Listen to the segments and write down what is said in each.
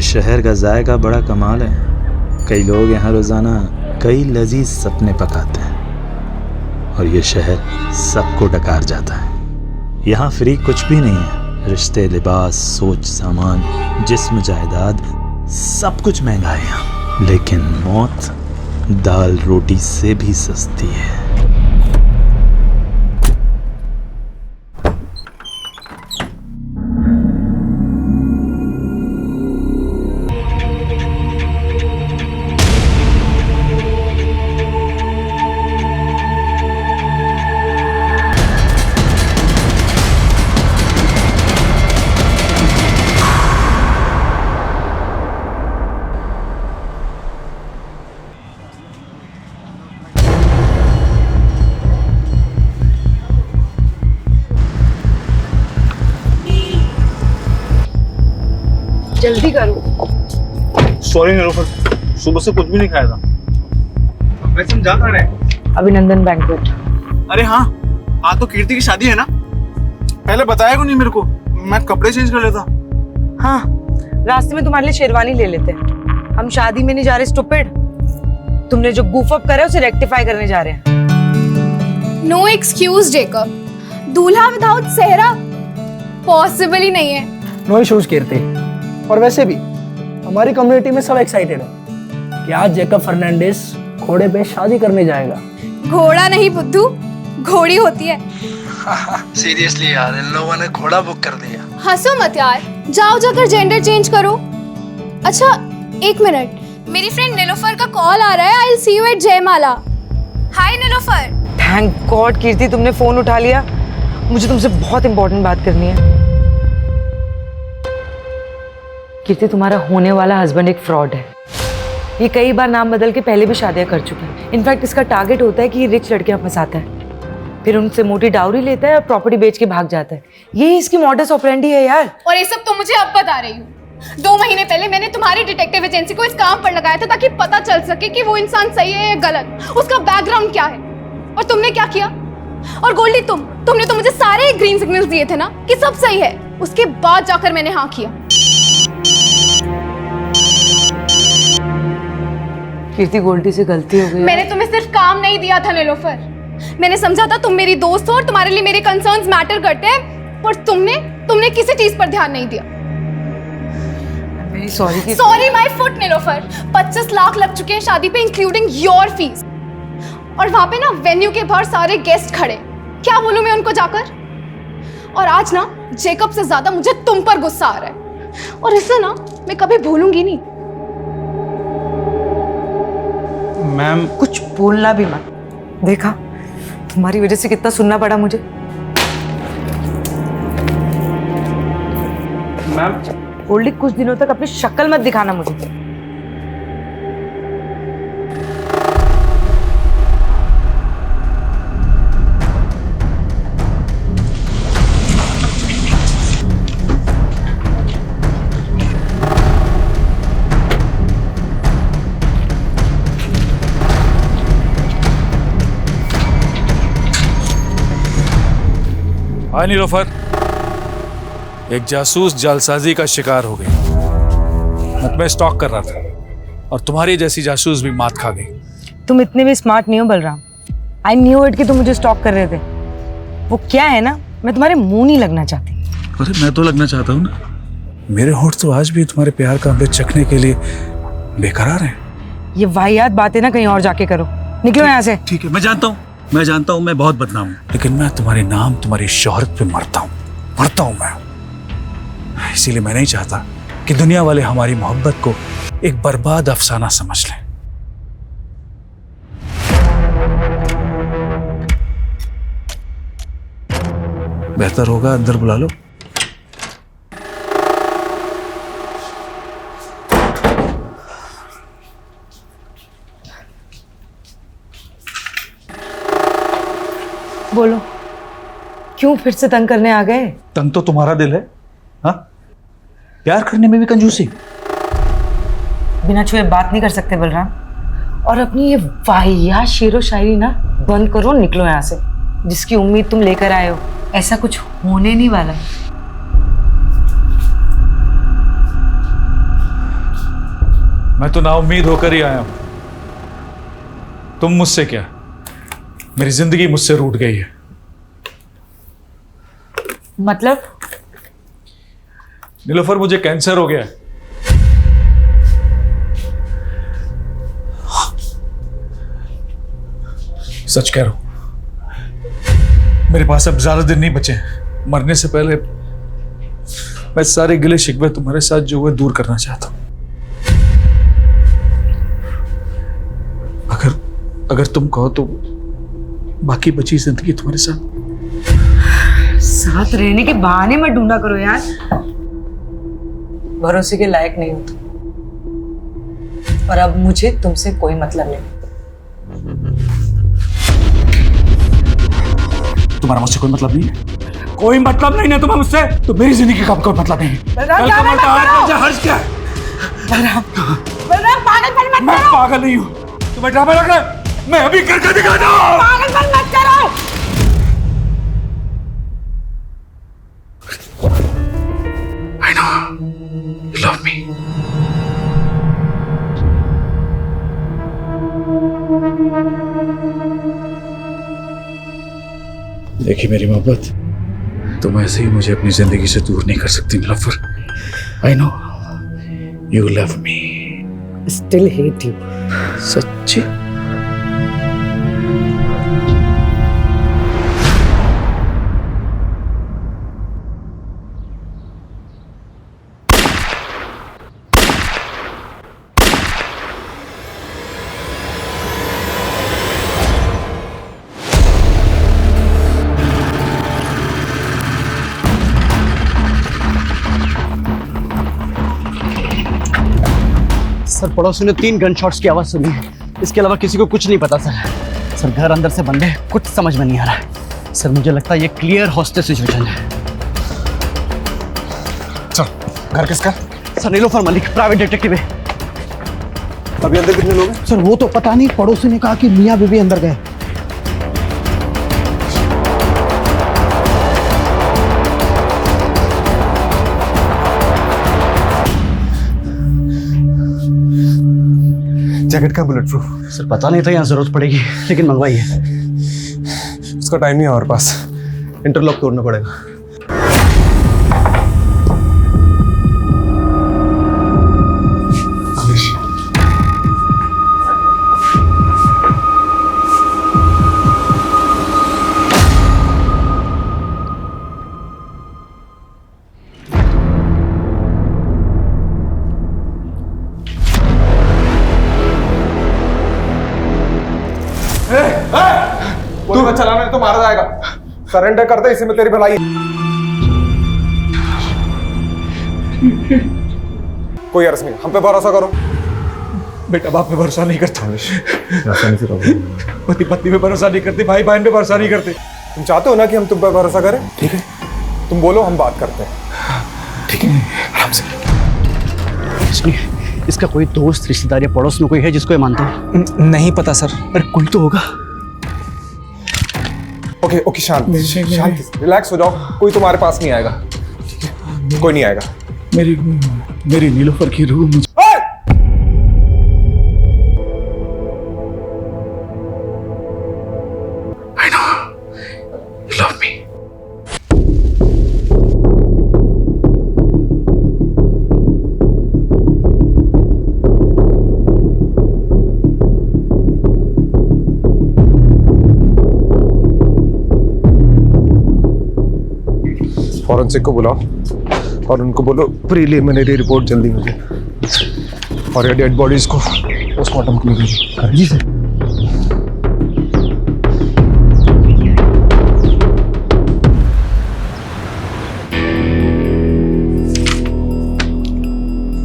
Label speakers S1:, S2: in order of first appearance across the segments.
S1: शहर का जायका बड़ा कमाल है। कई लोग यहाँ रोजाना कई लजीज सपने पकाते हैं और ये शहर सबको डकार जाता है। यहाँ फ्री कुछ भी नहीं है। रिश्ते, लिबास, सोच, सामान, जिस्म, जायदाद, सब कुछ महंगा है यहाँ। लेकिन मौत दाल रोटी से भी सस्ती है।
S2: जल्दी करो।
S3: सॉरी निलोफर, सुबह से कुछ भी नहीं खाया था। वैसे हम जा कहाँ रहे हैं?
S2: अभिनंदन बैंक्वेट।
S3: अरे हाँ, आज तो कीर्ति की शादी है ना। पहले बताया क्यों नहीं मेरे को? मैं कपड़े चेंज कर लेता।
S2: हाँ, रास्ते में तुम्हारे लिए शेरवानी ले लेते हैं। हम शादी में नहीं जा रहे स्टूपिड। तुमने जो गूफ अप करा है उसे रेक्टिफाई करने जा रहे हैं।
S4: नो एक्सक्यूज जेकब, दूल्हा विदाउट सेहरा पॉसिबल ही नहीं है।
S5: नो इश्यूज कीर्ति। और वैसे भी हमारी कम्युनिटी में सब एक्साइटेड है कि आज जेकब फर्नांडिस घोड़े पे शादी करने जाएगा।
S4: घोड़ा नहीं बुद्धू, घोड़ी होती है।
S5: सीरियसली यार, इन लोगों ने घोड़ा बुक कर दिया।
S4: हंसो मत यार, जाओ जाकर जेंडर चेंज करो। अच्छा एक मिनट, मेरी फ्रेंड नीलोफर का कॉल आ रहा है। I will see you at Jaimala. Hi Nilofer.
S2: Thank God Kirti तुमने फोन उठा लिया। मुझे तुमसे बहुत इंपॉर्टेंट बात करनी है। कीर्ति, तुम्हारा होने वाला हस्बैंड एक फ्रॉड है। ये कई बार नाम बदल के पहले भी शादियां कर चुका है। इनफैक्ट इसका टारगेट होता है कि ये रिच लड़कियां फंसाता है, फिर उनसे मोटी डाउरी लेता है और प्रॉपर्टी बेच के भाग जाता है। ये इसकी मॉडस ऑपरेंडी है यार।
S4: और ये सब तो मुझे अब बता रही हूँ। 2 महीने पहले मैंने तुम्हारी डिटेक्टिव एजेंसी को इस काम पर लगाया था ताकि पता चल सके कि वो इंसान सही है या गलत, उसका बैकग्राउंड क्या है। और तुमने क्या किया? और गोल्डी, तुमने तो मुझे सारे ग्रीन सिग्नल्स दिए थे ना कि सब सही है। उसके बाद जाकर मैंने हाँ किया।
S2: कीर्ति, गोल्डी से गलती हो गई।
S4: मैंने तुम्हें सिर्फ काम नहीं दिया था नीलोफर। मैंने समझा था तुम मेरी दोस्त हो और तुम्हारे लिए मेरे कंसर्न्स मैटर करते हैं, पर तुमने किसी चीज पर ध्यान नहीं दिया। Sorry my foot Nilofer. 25 lakh लग चुके हैं शादी पे, इंक्लूडिंग योर फीस। और वहां पे ना वेन्यू के बाहर सारे गेस्ट खड़े। क्या बोलूं मैं उनको जाकर? और आज ना जेकब से ज्यादा मुझे तुम पर गुस्सा आ रहा है, और इसे ना मैं कभी भूलूंगी नहीं।
S3: मैम,
S2: कुछ बोलना भी मत। देखा, तुम्हारी वजह से कितना सुनना पड़ा मुझे।
S3: मैम
S2: गोल्डी, कुछ दिनों तक अपनी शक्ल मत दिखाना मुझे।
S6: हाय नीलोफर, एक जासूस जालसाजी का शिकार हो गई। मैं तुम्हें स्टॉक कर रहा था और तुम्हारी जैसी जासूस भी मात खा गई।
S2: तुम इतने भी स्मार्ट नहीं हो बलराम। आई न्यू इट कि तुम मुझे स्टॉक कर रहे थे। वो क्या है ना, मैं तुम्हारे मुंह नहीं लगना चाहती।
S6: अरे मैं तो लगना चाहता हूँ ना। मेरे होंठ तो आज भी तुम्हारे प्यार का अमृत चखने के लिए बेकरार हैं।
S2: ये वाहियात बातें ना कहीं और जाके करो। निकलो यहाँ से।
S6: ठीक है, मैं जानता हूँ मैं बहुत बदनाम हूँ, लेकिन मैं तुम्हारे नाम, तुम्हारी शोहरत पे मरता हूँ मैं। इसीलिए मैं नहीं चाहता कि दुनिया वाले हमारी मोहब्बत को एक बर्बाद अफसाना समझ लें। बेहतर होगा अंदर बुला लो।
S2: बोलो, क्यों फिर से तंग करने आ गए?
S6: तंग तो तुम्हारा दिल है। हाँ, प्यार करने में भी कंजूसी।
S2: बिना छुए बात नहीं कर सकते बलराम। और अपनी ये वाहियात शेरो शायरी ना बंद करो, निकलो यहाँ से। जिसकी उम्मीद तुम लेकर आए हो, ऐसा कुछ होने नहीं वाला।
S6: मैं तो नाउम्मीद होकर ही आया हूं। तुम मुझसे क्या, मेरी जिंदगी मुझसे रूठ गई है।
S2: मतलब
S6: नीलोफर, मुझे कैंसर हो गया है। सच कह रहा हूं, मेरे पास अब ज्यादा दिन नहीं बचे हैं। मरने से पहले मैं सारे गिले शिकवे तुम्हारे साथ जो हुए दूर करना चाहता हूं। अगर तुम कहो तो बाकी बची जिंदगी तुम्हारे
S2: साथ रहने के बहाने मत ढूंढा करो यार, भरोसे के लायक नहीं हो तुम। और अब मुझे तुमसे कोई मतलब नहीं।
S6: तुम्हारा मुझसे कोई मतलब नहीं है? कोई मतलब नहीं ना तुम्हें मुझसे? तो मेरी जिंदगी का कोई मतलब नहीं। कल का मरता आज का हर्ष क्या है?
S2: बलराम पागलपन मत
S6: मैं पागल नहीं हूँ, तुम्हें ड्रामा लग रहा है? मैं अभी करके दिखाता हूँ।
S2: पागलपन मत करो।
S6: I know you love me. देखिए मेरी मोहब्बत, तुम ऐसे ही मुझे अपनी जिंदगी से दूर नहीं कर सकती Nilofer. I know you love me.
S2: Still hate you.
S6: सच्ची?
S7: सर, पड़ोसी ने 3 गन शॉट्स की आवाज सुनी है। इसके अलावा किसी को कुछ नहीं पता सर। सर, घर अंदर से बंद है, कुछ समझ में नहीं आ रहा है। सर, मुझे लगता है ये क्लियर हॉस्टेज सिचुएशन है।
S3: चल, घर किसका?
S7: Sir, Nilofer Malik, private detective है।
S3: अभी अंदर कितने लोग हैं?
S7: सर, वो तो पता नहीं, पड़ोसी ने कहा कि मियां बीवी अंदर गए।
S3: जैकेट का बुलेट प्रूफ?
S7: सर, पता नहीं था यहाँ जरूरत पड़ेगी, लेकिन मंगवाई है।
S3: उसका टाइम नहीं है हमारे पास, इंटरलॉक तोड़ना पड़ेगा। गोली चलाना है तो मारा जाएगा। सरेंडर कर दे, इसी में तेरी भलाई। कोई अर्ज नहीं, हम पे भरोसा करो।
S6: बेटा बाप पे भरोसा नहीं करता, पति पत्नी पे भरोसा नहीं करते, भाई बहन पे भरोसा नहीं करते।
S3: तुम चाहते हो ना कि हम तुम पे भरोसा करें? ठीक है, तुम बोलो, हम बात करते हैं।
S6: ठीक है, आराम से।
S7: सुनिए, इसका कोई दोस्त, रिश्तेदार या पड़ोस में कोई है जिसको ये मानता है?
S5: नहीं पता सर।
S7: अरे कोई तो होगा।
S3: ओके ओके, शांत शांत, रिलैक्स हो जाओ। कोई तुम्हारे पास नहीं आएगा, कोई नहीं आएगा।
S6: मेरी नीलोफर की रूह मुझे I know you love me.
S3: Forensic को बुलाओ और उनको बोलो प्रीलिमिनरी रिपोर्ट जल्दी मुझे, और ये डेड बॉडीज को पोस्टमार्टम के लिए भेजो।
S7: जी sir.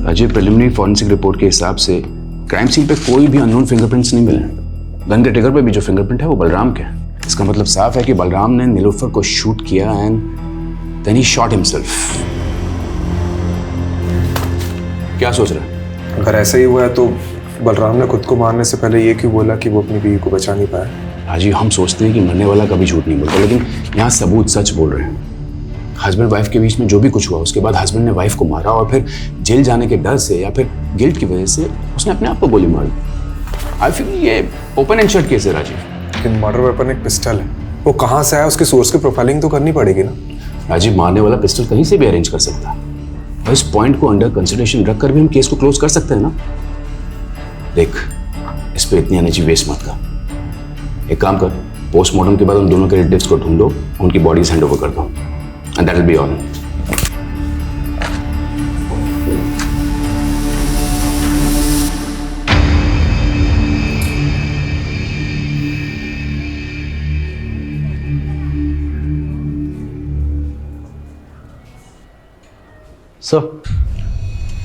S8: Ajay, preliminary forensic report के हिसाब से क्राइम सीन पे कोई भी अननोन फिंगरप्रिंट्स नहीं मिले। गन के ट्रिगर पे भी जो फिंगरप्रिंट है वो बलराम के। इसका मतलब साफ है कि बलराम ने नीलोफर को शूट किया and then he shot himself. क्या सोच रहा है?
S3: अगर ऐसा ही हुआ है तो बलराम ने खुद को मारने से पहले ये क्यों बोला कि वो अपनी बीवी को बचा नहीं पाया?
S8: हाजी, हम सोचते हैं कि मरने वाला कभी झूठ नहीं बोलता, लेकिन यहाँ सबूत सच बोल रहे हैं। हस्बैंड वाइफ के बीच में जो भी कुछ हुआ, उसके बाद हस्बैंड ने वाइफ को मारा और फिर जेल जाने के डर से या फिर गिल्ट की वजह से उसने उसने अपने आप को गोली मार दी। आई फील ये ओपन एंड शट केस है राजीव।
S3: लेकिन मर्डर वेपन एक पिस्टल है, वो कहाँ से आया उसके सोर्स की प्रोफाइलिंग तो करनी पड़ेगी ना।
S8: राजीव, मारने वाला पिस्टल कहीं से भी अरेंज कर सकता है और इस पॉइंट को अंडर कंसिडरेशन रखकर भी हम केस को क्लोज कर सकते हैं ना। देख, इस पे इतनी एनर्जी वेस्ट मत कर। एक काम कर, पोस्टमार्टम के बाद उन दोनों के रिलेटिव्स को ढूंढो, उनकी बॉडीज हैंड ओवर कर दो and that will be all.
S7: Sir,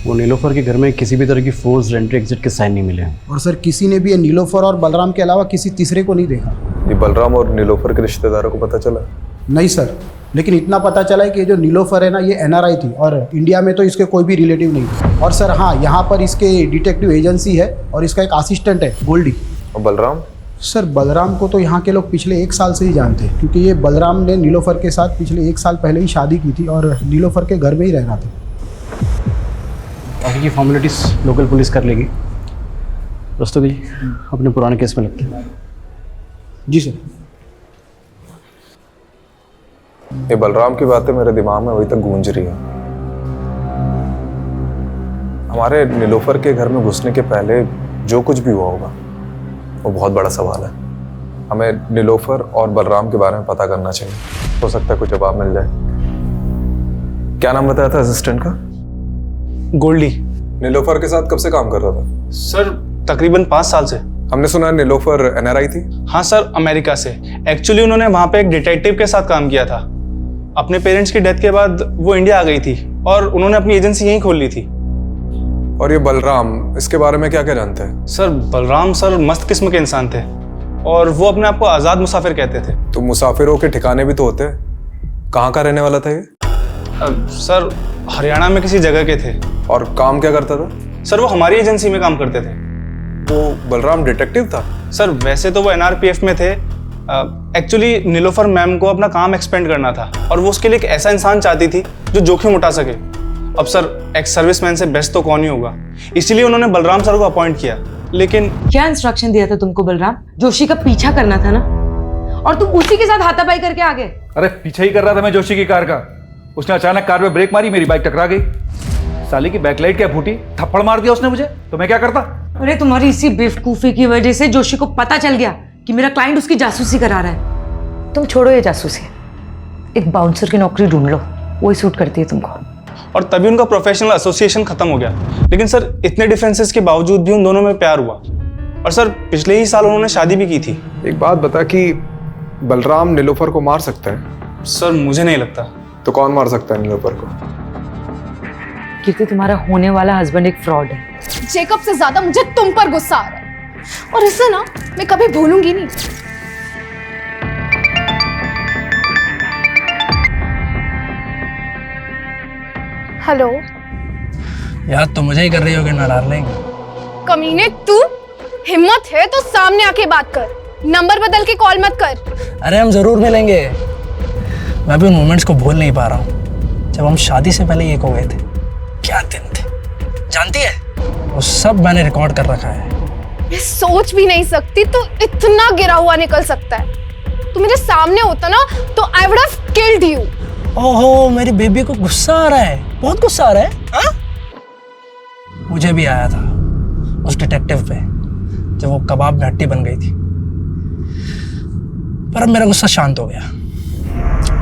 S7: वो नीलोफर के घर में किसी भी तरह की फोर्स एंट्री एग्जिट के साइन नहीं मिले हैं।
S5: और सर किसी ने भी ये नीलोफर और बलराम के अलावा किसी तीसरे को नहीं देखा।
S3: ये बलराम और नीलोफर के रिश्तेदारों को पता चला?
S5: नहीं सर, लेकिन इतना पता चला है कि जो नीलोफर है ना, ये NRI थी और इंडिया में तो इसके कोई भी रिलेटिव नहीं थे। और सर हाँ, यहाँ पर इसके डिटेक्टिव एजेंसी है और इसका एक असिस्टेंट है गोल्डी।
S3: और बलराम?
S5: सर बलराम को तो यहाँ के लोग पिछले 1 साल से ही जानते हैं, क्योंकि ये बलराम ने नीलोफर के साथ पिछले 1 साल पहले ही शादी की थी और नीलोफर के घर में ही रहना था।
S7: बाकी की फॉर्मेलिटीज लोकल पुलिस कर लेगी। रस्तोगी अपने पुराने केस में लगते हैं।
S5: जी सर।
S3: ये बलराम की बातें मेरे दिमाग में अभी तक गूंज रही है। हमारे नीलोफर के घर में घुसने के पहले जो कुछ भी हुआ होगा वो बहुत बड़ा सवाल है। हमें नीलोफर और बलराम के बारे में पता करना चाहिए, हो सकता है कुछ जवाब मिल जाए। क्या नाम बताया था असिस्टेंट का?
S9: गोल्डी।
S3: नीलोफर के साथ कब से काम कर रहा था?
S9: सर तकरीबन 5 साल से।
S3: हमने सुना है नीलोफर NRI थी।
S9: हाँ सर, अमेरिका से। एक्चुअली उन्होंने वहाँ पे एक डिटेक्टिव के साथ काम किया था। अपने पेरेंट्स की डेथ के बाद वो इंडिया आ गई थी और उन्होंने अपनी एजेंसी यहीं खोल ली थी।
S3: और ये बलराम, इसके बारे में क्या क्या जानते हैं?
S9: सर बलराम सर मस्त किस्म के इंसान थे और वो अपने आप को आज़ाद मुसाफिर कहते थे।
S3: तो मुसाफिरों के ठिकाने भी तो होते हैं। कहाँ का रहने वाला था ये?
S9: सर हरियाणा में किसी जगह के थे।
S3: और काम क्या करता था?
S9: सर वो हमारी एजेंसी में काम करते थे।
S3: वो बलराम डिटेक्टिव था?
S9: सर वैसे तो वो NRPF में थे। एक्चुअली नीलोफर मैम को अपना काम एक्सपेंड करना था और वो उसके लिए एक ऐसा इंसान चाहती थी जो जोखिम उठा सके। अब सर एक्स सर्विसमैन से बेस्ट तो कौन ही होगा, इसीलिए उन्होंने बलराम सर को अपॉइंट किया। लेकिन
S2: क्या इंस्ट्रक्शन दिया था तुमको बलराम? जोशी का पीछा करना था ना, और तुम उसी के साथ हाथापाई करके आ गए।
S6: अरे पीछे ही कर रहा था मैं जोशी की कार का। उसने अचानक कार में ब्रेक मारी, मेरी बाइक टकरा गई। साली की बैकलाइट क्या फूटी, थप्पड़ मार दिया उसने मुझे, तो मैं क्या करता?
S2: अरे तुम्हारी इसी बेवकूफी की वजह से जोशी को पता चल गया कि मेरा क्लाइंट उसकी जासूसी करा रहा है। तुम छोड़ो ये जासूसी, एक बाउंसर की नौकरी ढूंढ लो, वही सूट करती है तुमको।
S9: और तभी उनका प्रोफेशनल एसोसिएशन खत्म हो गया। लेकिन सर इतने डिफरेंसेस के बावजूद भी उन दोनों में प्यार हुआ और सर पिछले ही साल उन्होंने शादी भी की थी।
S3: एक बात बता कि बलराम नीलोफर को मार सकता है?
S9: सर मुझे नहीं लगता।
S3: तो कौन मार सकता है नीलोफर को?
S2: कीर्ति, तुम्हारा होने वाला हस्बैंड एक फ्रॉड है।
S4: जेकब से ज्यादा मुझे तुम पर गुस्सा आ रहा है और इसे ना मैं कभी भूलूंगी नहीं। हेलो
S5: याद तो मुझे ही कर रही होगी ना डार्लिंग।
S4: कमीने, तू हिम्मत है तो सामने आके बात कर, नंबर बदल के कॉल मत कर।
S5: अरे हम जरूर मिलेंगे। मैं भी उन मोमेंट्स को भूल नहीं पा रहा हूँ जब हम शादी से पहले एक हो गए थे। क्या दिन थे, जानती है? वो सब मैंने रिकॉर्ड कर रखा है।
S4: मैं सोच भी नहीं सकती तू इतना गिरा हुआ निकल सकता है। तू मेरे सामने होता ना तो I would have killed you.
S5: ओहो, मेरी बेबी को गुस्सा आ रहा है, बहुत गुस्सा आ रहा है। हाँ? मुझे भी आया था उस डिटेक्टिव पे जब वो कबाब में हड्डी बन गई थी, पर अब मेरा गुस्सा शांत हो गया।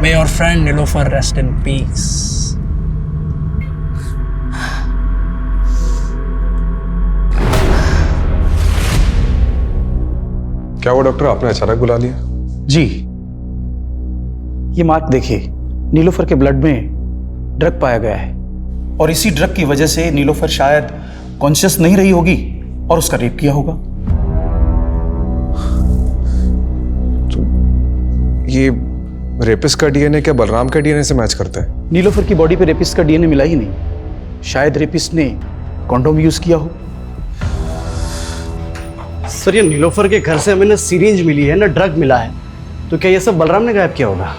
S5: May your friend Nilofer rest in peace.
S3: क्या वो डॉक्टर आपने अचानक बुला लिया?
S6: जी, ये मार्क देखिए, नीलोफर के ब्लड में ड्रग पाया गया है और इसी ड्रग की वजह से नीलोफर शायद कॉन्शियस नहीं रही होगी और उसका रेप किया होगा।
S3: तो ये रेपिस्ट का डीएनए क्या बलराम का डीएनए से मैच करता है?
S6: नीलोफर की बॉडी पे रेपिस्ट का डीएनए मिला ही नहीं। शायद रेपिस्ट ने कॉन्डोम यूज किया हो।
S7: सर ये नीलोफर के घर से हमें ना सीरिंज मिली है ना ड्रग मिला है, तो क्या ये सब बलराम ने गायब किया होगा?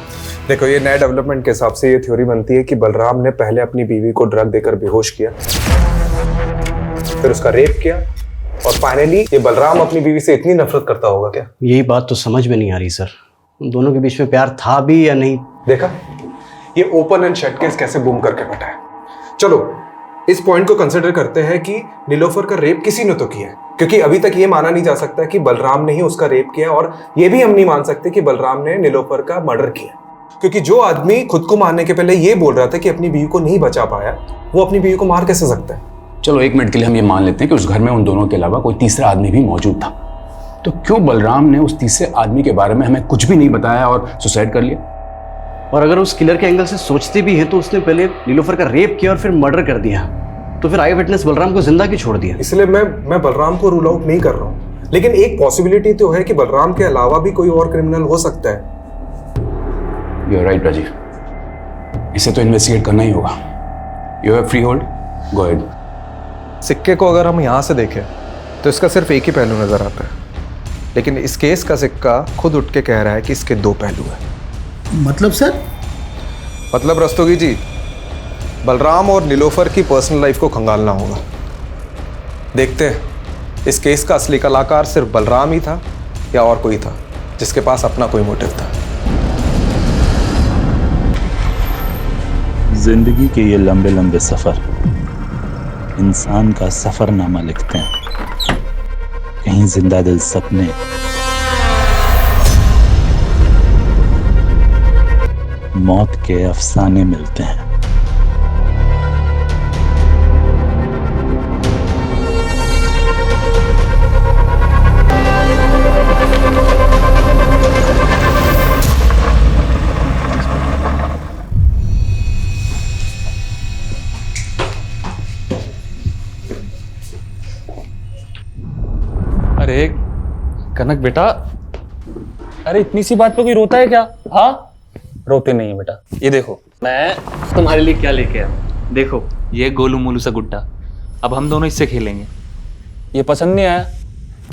S3: देखो, ये नए डेवलपमेंट के हिसाब से ये थ्योरी बनती है कि बलराम ने पहले अपनी बीवी को ड्रग देकर बेहोश किया, फिर उसका रेप किया और फाइनली ये बलराम अपनी बीवी से इतनी नफरत करता होगा क्या?
S7: यही बात तो समझ में नहीं आ रही सर, उन दोनों के बीच में प्यार था भी या नहीं।
S3: देखा, ये ओपन एंड शट केस कैसे बूम करके बैठा है। चलो इस पॉइंट को कंसिडर करते हैं कि नीलोफर का रेप किसी ने तो किया है, क्योंकि अभी तक ये माना नहीं जा सकता कि बलराम ने ही उसका रेप किया, और ये भी हम नहीं मान सकते कि बलराम ने नीलोफर का मर्डर किया, क्योंकि जो आदमी खुद को मारने के पहले ये बोल रहा था कि अपनी बीवी को नहीं बचा पाया, वो अपनी बीवी को मार कैसे सकता है?
S8: चलो 1 मिनट के लिए हम ये मान लेते हैं कि उस घर में उन दोनों के अलावा कोई तीसरा आदमी भी मौजूद था, तो क्यों बलराम ने उस तीसरे आदमी के बारे में हमें कुछ भी नहीं बताया और सुसाइड कर लिया?
S7: और अगर उस किलर के एंगल से सोचते भी हैं तो उसने पहले नीलोफर का रेप किया और फिर मर्डर कर दिया, तो फिर आई विटनेस बलराम को जिंदा क्यों छोड़ दिया?
S3: इसलिए मैं बलराम को रूल आउट नहीं कर रहा हूँ, लेकिन एक पॉसिबिलिटी तो है कि बलराम के अलावा भी कोई और क्रिमिनल हो सकता है।
S8: यू आर राइट राजीव, इसे तो इन्वेस्टिगेट करना ही होगा। You have free hold, go ahead.
S3: सिक्के को अगर हम यहाँ से देखें तो इसका सिर्फ एक ही पहलू नजर आता है, लेकिन इस केस का सिक्का खुद उठ के कह रहा है कि इसके 2 पहलू हैं।
S10: मतलब सर?
S3: मतलब रस्तोगी जी, बलराम और नीलोफर की पर्सनल लाइफ को खंगालना होगा। देखते हैं इस केस का असली कलाकार सिर्फ बलराम ही था या और कोई था जिसके पास अपना कोई मोटिव था।
S1: जिंदगी के ये लंबे लंबे सफर इंसान का सफरनामा लिखते हैं। कहीं जिंदा दिल सपने, मौत के अफसाने मिलते हैं।
S11: अरे कनक बेटा, अरे इतनी सी बात पे कोई रोता है क्या? हाँ, रोते नहीं है बेटा। ये देखो मैं तुम्हारे लिए क्या लेके आया। देखो ये गोलू मोलू सा गुड्डा, अब हम दोनों इससे खेलेंगे। ये पसंद नहीं आया?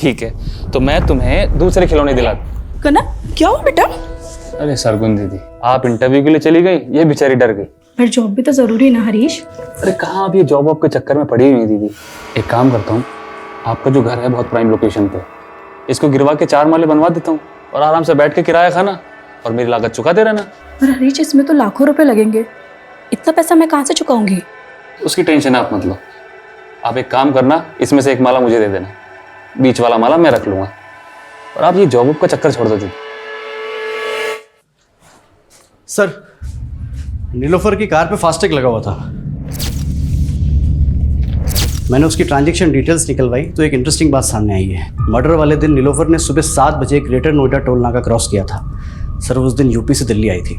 S11: ठीक है, तो मैं तुम्हें दूसरे खिलौने दिला दूं।
S12: कनक क्या हुआ बेटा?
S11: अरे सरगुन दीदी, आप इंटरव्यू के लिए चली गई, ये बेचारी डर गई।
S12: पर जॉब भी तो जरूरी ना हरीश।
S11: अरे कहाँ, अब ये जॉब वॉब के चक्कर में पड़ी हुई दीदी। एक काम करता हूँ, आपका जो घर है बहुत प्राइम लोकेशन पे, इसको गिरवा के 4 माले बनवा देता हूँ और आराम से बैठ के किराया खाना और मेरी लागत चुका दे रहना।
S12: पर हरीश इसमें तो लाखों रुपए लगेंगे, इतना पैसा मैं कहाँ से चुकाऊंगी?
S11: उसकी टेंशन आप मत लो। आप एक काम करना, इसमें से एक माला मुझे दे देना, बीच वाला माला मैं रख लूंगा, और आप ये जॉब का चक्कर छोड़ दो दीदी।
S7: सर, नीलोफर की कार पे फास्टैग लगा हुआ था। मैंने उसकी ट्रांजैक्शन डिटेल्स निकलवाई तो एक इंटरेस्टिंग बात सामने आई है। मर्डर वाले दिन नीलोफर ने सुबह 7 बजे ग्रेटर नोएडा टोल नाका क्रॉस किया था। सर उस दिन यूपी से दिल्ली आई थी।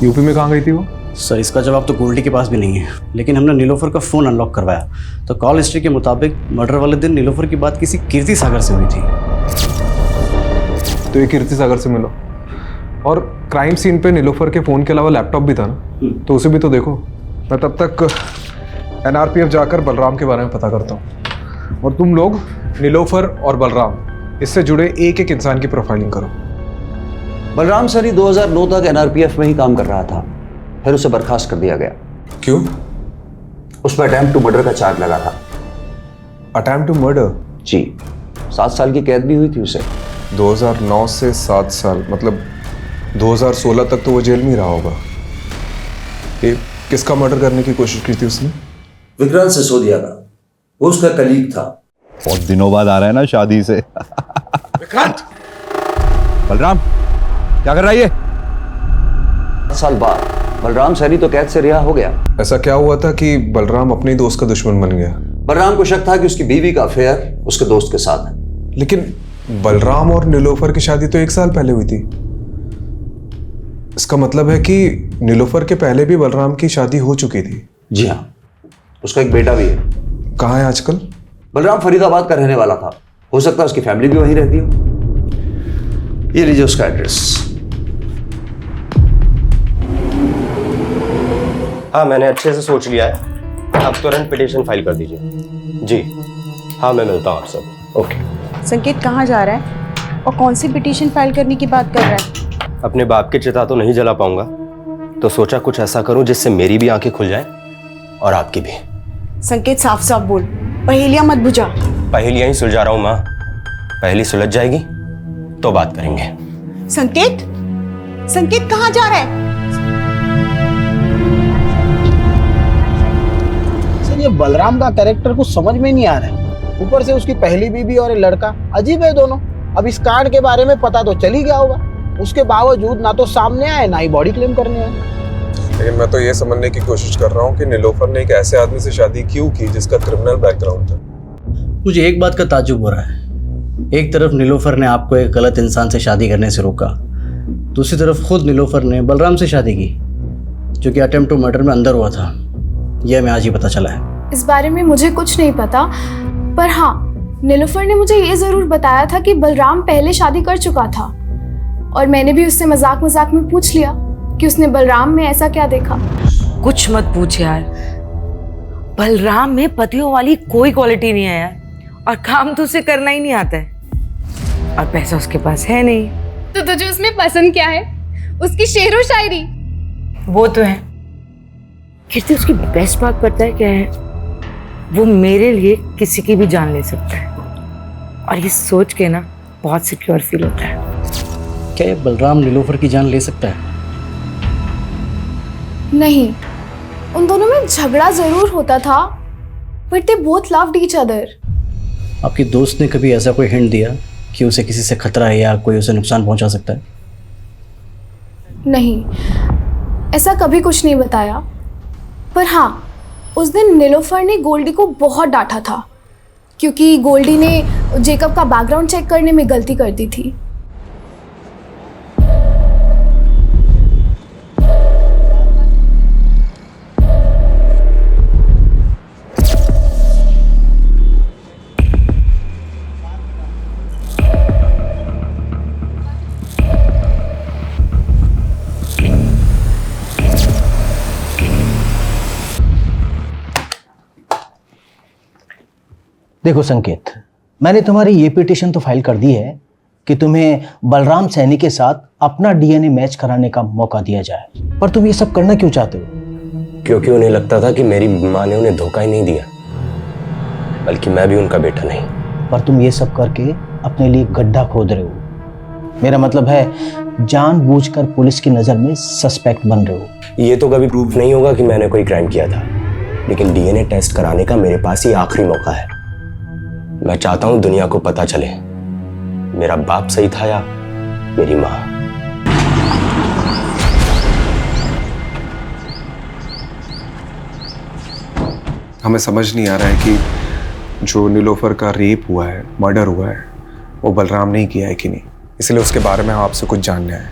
S3: यूपी में कहाँ गई थी वो?
S7: सर इसका जवाब तो गोल्डी के पास भी नहीं है, लेकिन हमने नीलोफर का फ़ोन अनलॉक करवाया तो कॉल हिस्ट्री के मुताबिक मर्डर वाले दिन नीलोफर की बात किसी कीर्ति सागर से हुई थी।
S3: तो ये कीर्ति सागर से मिलो, और क्राइम सीन पे नीलोफर के फ़ोन के अलावा लैपटॉप भी था ना, तो उसे भी तो देखो। मैं तब तक NRPF जाकर बलराम के बारे में पता करता हूँ, और तुम लोग नीलोफर और बलराम इससे जुड़े एक एक इंसान की प्रोफाइलिंग करो।
S13: बलराम सर ही 2009 तक NRPF में ही काम कर रहा था, फिर उसे बर्खास्त कर दिया गया।
S3: क्यों?
S13: उस पर अटेम्प्ट टू मर्डर का चार्ज लगा था।
S3: Attempt to murder?
S13: जी, 7 साल की कैद भी हुई थी उसे।
S3: 2009 से 7 साल, मतलब 2016 तक तो वो जेल में ही रहा होगा। ये किसका मर्डर करने की कोशिश की थी उसने?
S13: विक्रांत सिसोदिया का, वो उसका कलीग था।
S14: बहुत दिनों बाद आ रहा है ना शादी से।
S3: विक्रांत!
S14: बलराम क्या कर रहा है ये?
S13: 7 साल बाद बलराम सैनी तो कैद से रिहा हो गया।
S3: ऐसा क्या हुआ था कि बलराम अपने ही दोस्त का दुश्मन बन गया?
S13: बलराम को शक था कि उसकी बीवी का अफेयर उसके दोस्त के साथ है।
S3: लेकिन बलराम और नीलोफर की शादी तो 1 साल पहले हुई थी। इसका मतलब है कि नीलोफर के पहले भी बलराम की शादी हो चुकी थी।
S13: जी हाँ, उसका एक बेटा भी है।
S3: कहाँ है आजकल?
S13: बलराम फरीदाबाद का रहने वाला था, हो सकता है उसकी फैमिली भी वहीं रहती हो। ये लीजिए उसका एड्रेस।
S15: हाँ, मैंने अच्छे से सोच लिया है, आप तुरंत पिटीशन फाइल कर दीजिए। जी हाँ, मैं मिलता हूँ आप सब। ओके।
S12: संकेत कहाँ जा रहा है और कौन सी पिटीशन फाइल करने की बात कर रहा है?
S15: अपने बाप की चिता तो नहीं जला पाऊंगा, तो सोचा कुछ ऐसा करूं जिससे मेरी भी आंखें खुल जाएं और आपकी भी।
S10: संकेत साफ साफ बोल, पहेलियां मत बुझा।
S15: पहेलियां ही सुलझा रहा हूं माँ। पहेली सुलझ जाएगी तो बात करेंगे।
S10: संकेत, संकेत कहाँ जा रहा है?
S5: सर ये बलराम का कैरेक्टर कुछ समझ में नहीं आ रहा है। ऊपर से उसकी पहली बीवी और ये लड़का अजीब है दोनों। अब इस कांड के बारे में पता तो चल ही गया होगा, उसके बावजूद ना तो सामने आए ना ही बॉडी क्लेम करने आए।
S3: लेकिन मैं तो ये समझने की कोशिश कर रहा हूँ कि नीलोफर ने एक ऐसे आदमी से शादी क्यों की जिसका क्रिमिनल बैकग्राउंड था।
S7: मुझे एक बात का ताज्जुब हो रहा है। एक तरफ नीलोफर ने आपको एक गलत इंसान से शादी करने से रोका, दूसरी तरफ खुद नीलोफर ने बलराम से शादी की जो कि अटेम्प्ट टू मर्डर में अंदर हुआ था। यह हमें आज ही पता चला है।
S4: इस बारे में मुझे कुछ नहीं पता, पर हाँ, नीलोफर ने मुझे ये जरूर बताया था कि बलराम पहले शादी कर चुका था, और मैंने भी उससे मजाक मजाक में पूछ लिया कि उसने बलराम में ऐसा क्या देखा।
S2: कुछ मत पूछ यार, बलराम में पतियों वाली कोई क्वालिटी नहीं है यार, और काम तो उसे करना ही नहीं आता है, और पैसा उसके पास है नहीं।
S4: तो तुझे उसमें पसंद क्या है? उसकी शेरो शायरी?
S2: वो तो है। कीर्ति, उसकी बेस्ट बात पता है क्या है? वो मेरे लिए किसी की भी जान ले सकता है, और ये सोच के ना बहुत सिक्योर फील होता है।
S7: क्या ये बलराम नीलोफर की जान ले सकता है?
S4: नहीं, उन दोनों में झगड़ा जरूर होता था, but they both loved each other.
S7: आपकी दोस्त ने कभी ऐसा कोई हिंट दिया कि उसे किसी से खतरा है या कोई उसे नुकसान पहुंचा सकता है?
S4: नहीं, ऐसा कभी कुछ नहीं बताया। पर हाँ, उस दिन नीलोफर ने गोल्डी को बहुत डांटा था क्योंकि गोल्डी ने जेकब का बैकग्राउंड चेक करने में गलती कर दी थी।
S5: देखो संकेत, मैंने तुम्हारी ये पिटीशन तो फाइल कर दी है कि तुम्हें बलराम सैनी के साथ अपना डीएनए मैच कराने का मौका दिया जाए, पर तुम ये सब करना क्यों चाहते हो?
S15: क्योंकि उन्हें लगता था कि मेरी माँ ने उन्हें धोखा ही नहीं दिया, बल्कि मैं भी उनका बेटा नहीं।
S5: पर तुम ये सब करके अपने लिए गड्ढा खोद रहे हो। मेरा मतलब है जानबूझकर पुलिस की नजर में सस्पेक्ट बन रहे हो।
S15: ये तो कभी प्रूफ नहीं होगा कि मैंने कोई क्राइम किया था, लेकिन डीएनए टेस्ट कराने का मेरे पास ही आखिरी मौका है। मैं चाहता हूं दुनिया को पता चले मेरा बाप सही था या मेरी माँ।
S3: हमें समझ नहीं आ रहा है कि जो नीलोफर का रेप हुआ है, मर्डर हुआ है, वो बलराम ने ही किया है कि नहीं। इसलिए उसके बारे में हम आपसे कुछ जानना है।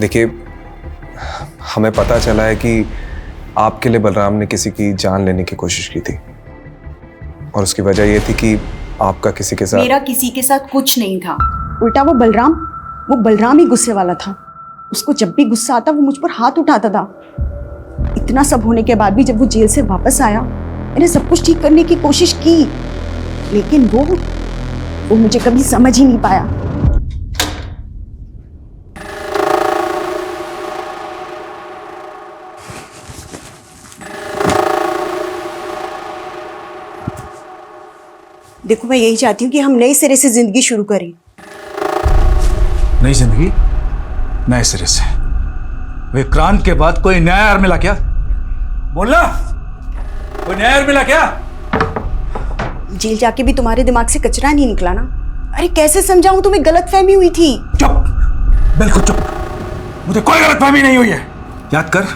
S3: देखिए, हमें पता चला है कि आपके लिए बलराम ने किसी की जान लेने की कोशिश की थी, और उसकी वजह ये थी कि आपका किसी के साथ।
S10: मेरा किसी के साथ कुछ नहीं था। उल्टा वो बलराम ही गुस्से वाला था। उसको जब भी गुस्सा आता वो मुझ पर हाथ उठाता था। इतना सब होने के बाद भी जब वो जेल से वापस आया, मैंने सब कुछ ठीक करने की कोशिश की, लेकिन वो मुझे कभी समझ ही नहीं पाया। देखो, मैं यही चाहती हूँ कि हम नए सिरे से जिंदगी शुरू करें।
S6: नई जिंदगी नए सिरे से? विक्रांत के बाद कोई नया यार मिला क्या? बोलना, कोई नया यार मिला क्या?
S10: जेल जाके भी तुम्हारे दिमाग से कचरा नहीं निकला ना? अरे कैसे समझाऊं, तुम्हें गलतफहमी हुई थी।
S6: चुप, बिल्कुल चुप। मुझे कोई गलतफहमी नहीं हुई है। याद कर,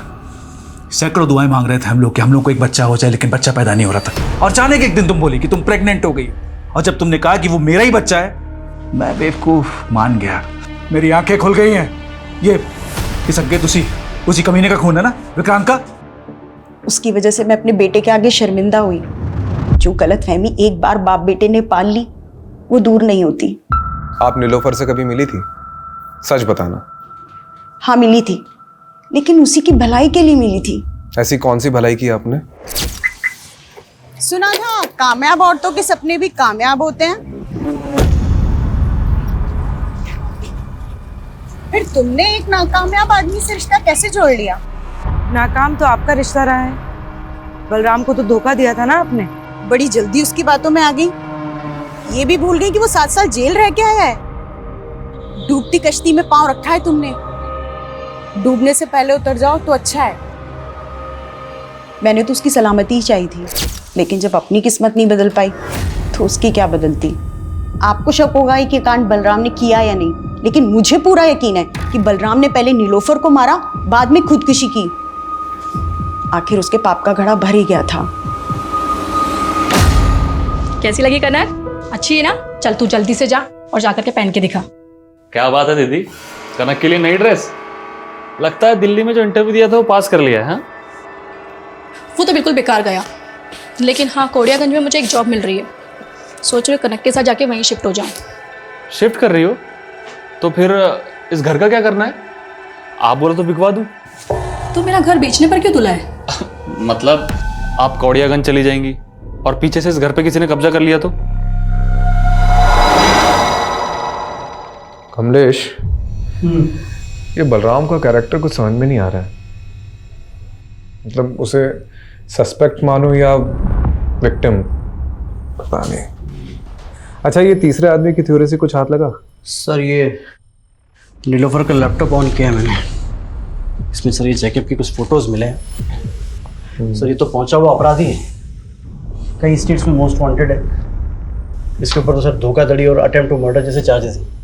S6: सैकड़ों दुआएं मांग रहे थे हम लोग को एक बच्चा हो जाए, लेकिन बच्चा पैदा नहीं हो रहा था। और अचानक एक दिन तुम बोली कि तुम प्रेग्नेंट हो गई, और जब तुमने कहा कि वो मेरा ही बच्चा है, मैं बेवकूफ मान गया। मेरी आंखें खुल गई हैं। ये संकेत उसी कमीने का खून है ना, विक्रांत का?
S10: उसकी वजह से मैं अपने बेटे के आगे शर्मिंदा हुई। जो गलतफहमी एक बार बाप बेटे ने पाल ली, वो दूर नहीं होती।
S3: आप नीलोफर से कभी मिली थी? सच बताना।
S10: हाँ मिली थी, लेकिन उसी की भलाई के लिए मिली थी।
S3: ऐसी कौन सी भलाई की आपने?
S10: सुना था कामयाब औरतों के सपने भी कामयाब होते हैं। फिर तुमने एक नाकामयाब आदमी से रिश्ता कैसे जोड़ लिया?
S2: नाकाम तो आपका रिश्ता रहा है, बलराम को तो धोखा दिया था ना आपने।
S10: बड़ी जल्दी उसकी बातों में आ गई। ये भी भूल गई कि वो 7 साल जेल रह के आया है। डूबती कश्ती में पांव रखा है तुमने। डूबने से पहले उतर जाओ तो अच्छा है। मैंने तो उसकी सलामती ही चाहिए थी, लेकिन जब अपनी किस्मत नहीं बदल पाई तो उसकी क्या बदलती। आपको शक होगा ही कि कांड बलराम ने किया या नहीं, लेकिन मुझे पूरा यकीन है कि बलराम ने पहले नीलोफर को मारा, बाद में खुदकुशी की। आखिर उसके पाप का घड़ा भर ही गया था।
S12: कैसी लगी कनक? अच्छी है ना? चल तू जल्दी से जा और जाकर के पहन के दिखा।
S11: क्या बात है दीदी, कनक के लिए नई ड्रेस? लगता है दिल्ली में जो इंटरव्यू दिया था वो पास कर लिया है।
S12: वो तो बिल्कुल बेकार गया, लेकिन हाँ कोड़ियागंज में मुझे एक जॉब मिल रही है। सोच रही हूँ कनक के साथ जाके वहीं शिफ्ट हो जाऊँ।
S11: शिफ्ट कर रही हो? तो फिर इस घर का क्या करना है? आप बोलो तो बिकवा दूँ।
S12: तो मेरा घर बेचने पर क्यों तुला है?
S11: मतलब आप कौड़ियागंज चली जाएंगी और पीछे से इस घर पे किसी ने कब्जा कर लिया तो?
S3: कमलेश, ये बलराम का कैरेक्टर कुछ समझ में नहीं आ रहा है। मतलब उसे सस्पेक्ट मानो या विक्टिम, पता नहीं। अच्छा, ये तीसरे आदमी की थ्योरी से कुछ हाथ लगा?
S7: सर ये नीलोफर का लैपटॉप ऑन किया है मैंने। इसमें सर ये जैकब की कुछ फोटोज मिले हैं। सर ये तो पहुंचा हुआ अपराधी है, कई स्टेट्स में मोस्ट वांटेड है। इसके ऊपर तो सर धोखाधड़ी और अटेम्प्ट टू मर्डर जैसे चार्जेस हैं।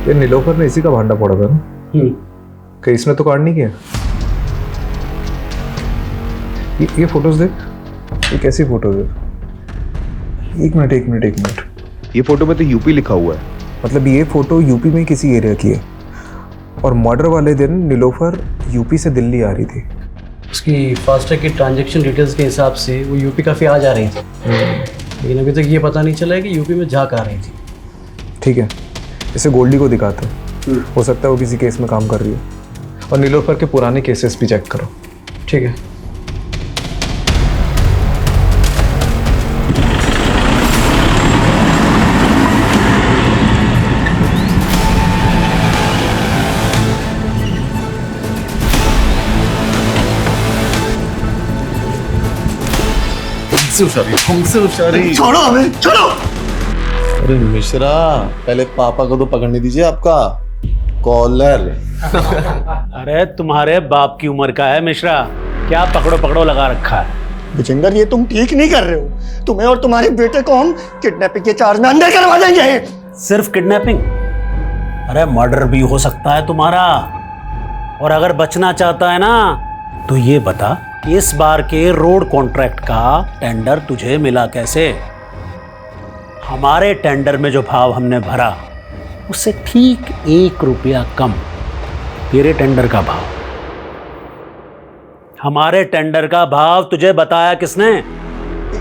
S3: ये नीलोफर ने इसी का भांडा फोड़ा था ना? कहीं इसने तो कांड नहीं किया? ये फोटोज देख, ये कैसी फोटोज है? एक मिनट।
S14: ये फोटो में तो यूपी लिखा हुआ है।
S3: मतलब ये फोटो यूपी में किसी एरिया की है और मर्डर वाले दिन नीलोफर यूपी से दिल्ली आ रही थी।
S7: उसकी फास्टैग की ट्रांजैक्शन डिटेल्स के हिसाब से वो यूपी काफ़ी आ जा रही थी, लेकिन अभी तक ये पता नहीं चला है कि यूपी में जा कहाँ रही थी।
S3: ठीक है, इसे गोल्डी को दिखाते हैं, हो सकता है वो किसी केस में काम कर रही है। और नीलोफर के पुराने केसेस भी चेक करो।
S7: ठीक है।
S16: छोड़ो हमें, छोड़ो। अरे मिश्रा, पहले पापा को तो पकड़ने दीजिए आपका कॉलर।
S17: अरे तुम्हारे बाप की उम्र का है मिश्रा, क्या पकड़ो पकड़ो लगा रखा है।
S16: विजेंदर, ये तुम ठीक नहीं कर रहे हो। तुम्हें और तुम्हारे बेटे को हम किडनैपिंग के चार्ज में अंदर करवा देंगे।
S17: सिर्फ किडनैपिंग? अरे मर्डर भी हो सकता है तुम्हारा। और अगर बचना चाहता है ना तो ये बता कि इस बार के रोड कॉन्ट्रैक्ट का टेंडर तुझे मिला कैसे? हमारे टेंडर में जो भाव हमने भरा उससे ठीक 1 रुपया कम तेरे टेंडर का भाव। हमारे टेंडर का भाव तुझे बताया किसने?